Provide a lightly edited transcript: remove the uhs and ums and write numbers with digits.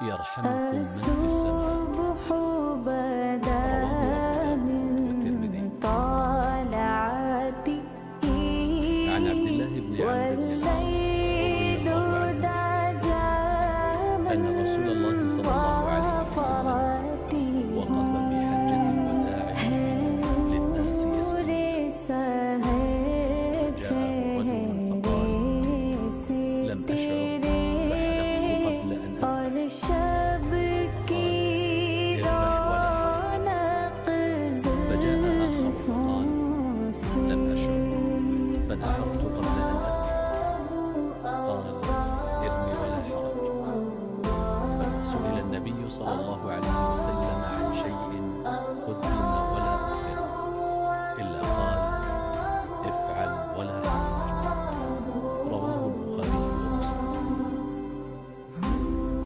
يرحمكم من في السماء. رواه أبو داود والترمذي. عن عبد الله بن عمرو بن العاص رضي الله عنه أن رسول الله صلى الله عليه وسلم وقف في حجة الوداع للناس يسألون، جاءه رجل فقال: لم أشعر فحلقته قبل أن أذبح. فجاء آخر فقال: لم أشعر فنحرت قبل أن أذبح. قال: ارمي ولا حرج. فسئل النبي صلى الله عليه وسلم عن شيء قدم